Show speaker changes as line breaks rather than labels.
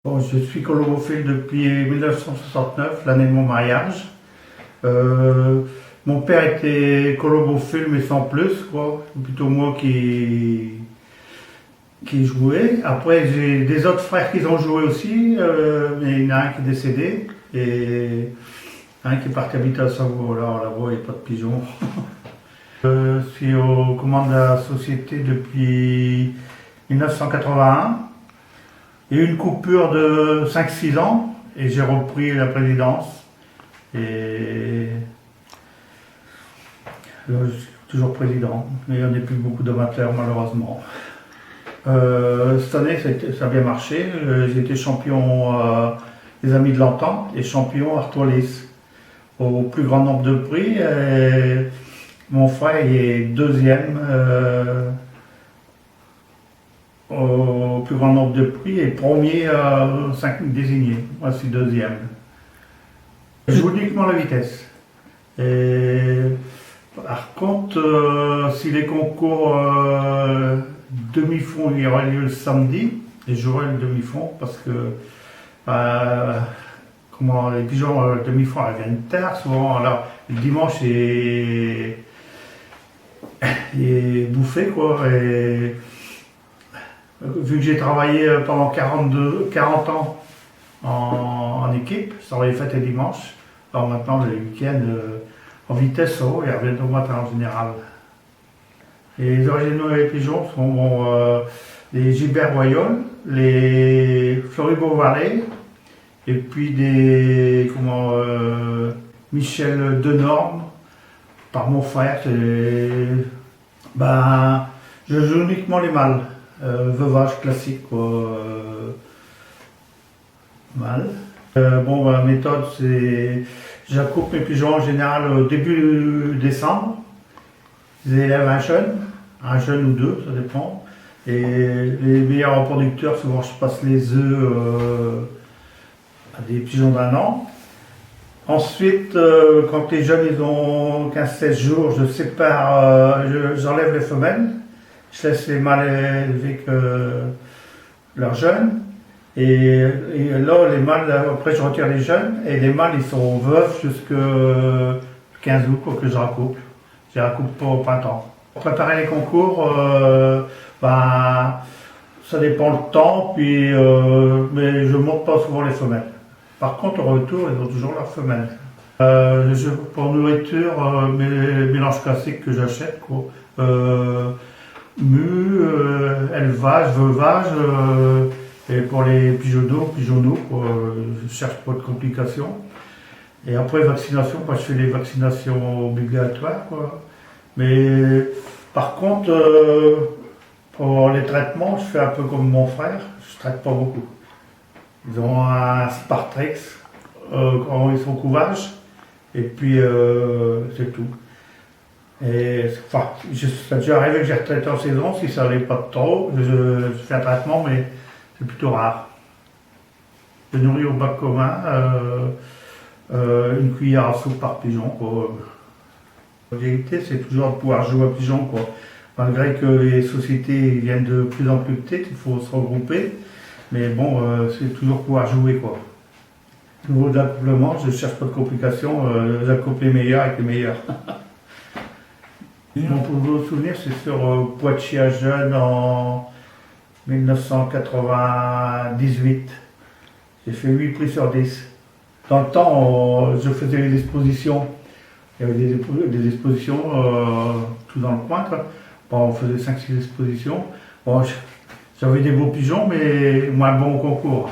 Bon, je suis colobophile depuis 1969, l'année de mon mariage. Mon père était colobophile mais sans plus, quoi. C'est plutôt moi qui jouais. Après, j'ai des autres frères qui ont joué aussi, mais il y en a un qui est décédé et un qui est parti habiter à Savoie. Là-bas, il n'y a pas de pigeons. Je suis aux commandes de la société depuis 1981. Il y a eu une coupure de 5-6 ans et j'ai repris la présidence. Et là, je suis toujours président, mais il n'y en a plus beaucoup d'amateurs malheureusement. Cette année, ça a bien marché. J'ai été champion des Amis de l'Entente et champion Artois-Lys au plus grand nombre de prix. Et mon frère est deuxième au plus grand nombre de prix et premier à 5 désignés. Moi, je suis deuxième. Je joue uniquement la vitesse. Et par contre, si les concours demi-fond il y aura lieu le samedi, et j'aurai le demi-fond parce que les pigeons demi-fond elles viennent tard souvent. Alors le dimanche il est bouffé quoi. Et vu que j'ai travaillé pendant 40 ans en équipe, ça aurait fait les dimanches. Alors maintenant, les week-ends, en vitesse, ils reviennent au matin en général. Et les originaux des pigeons sont les Gilbert Royol, les Floribo Vallée, et puis des Michel Denorme, par mon frère. Je joue uniquement les mâles. Veuvage classique quoi. Mâle. La méthode c'est j'accoupe mes pigeons en général au début décembre. Ils élèvent un jeune ou deux, ça dépend. Et les meilleurs reproducteurs, souvent je passe les œufs à des pigeons d'1 an. Ensuite, quand les jeunes ils ont 15-16 jours, je sépare, j'enlève les femelles. Je laisse les mâles élever que leurs jeunes. Et là, les mâles, après je retire les jeunes. Et les mâles, ils sont veufs jusqu'à 15 août pour que je racouple. Je les recoupe pas au printemps. Pour préparer les concours, ça dépend le temps, mais je ne monte pas souvent les femelles. Par contre, au retour, ils ont toujours leurs femelles. Pour nourriture, mes mélanges classiques que j'achète, quoi. Élevage, veuvage, et pour les pigeonneaux, je cherche pas de complications. Et après vaccination, je fais les vaccinations obligatoires, quoi. Mais par contre, pour les traitements, je fais un peu comme mon frère, je traite pas beaucoup. Ils ont un Spartrex quand ils sont au couvage, et puis c'est tout. Et ça déjà arrivé que j'ai retraité en saison, si ça n'allait pas trop, je fais un traitement, mais c'est plutôt rare. Je nourris au bac commun, une cuillère à soupe par pigeon, quoi. L'objectif, c'est toujours de pouvoir jouer à pigeon, quoi. Malgré que les sociétés viennent de plus en plus petites, il faut se regrouper, mais bon, c'est toujours pouvoir jouer, quoi. Au niveau de l'accouplement, je ne cherche pas de complications, j'accouple les meilleurs avec les meilleurs. Mon plus beau souvenir, c'est sur Poitiers jeune en 1998. J'ai fait 8 prix sur 10. Dans le temps, je faisais les expositions. Il y avait des expositions tout dans le coin, quoi. Bon, on faisait 5-6 expositions. Bon, j'avais des beaux pigeons, mais moins bons au concours.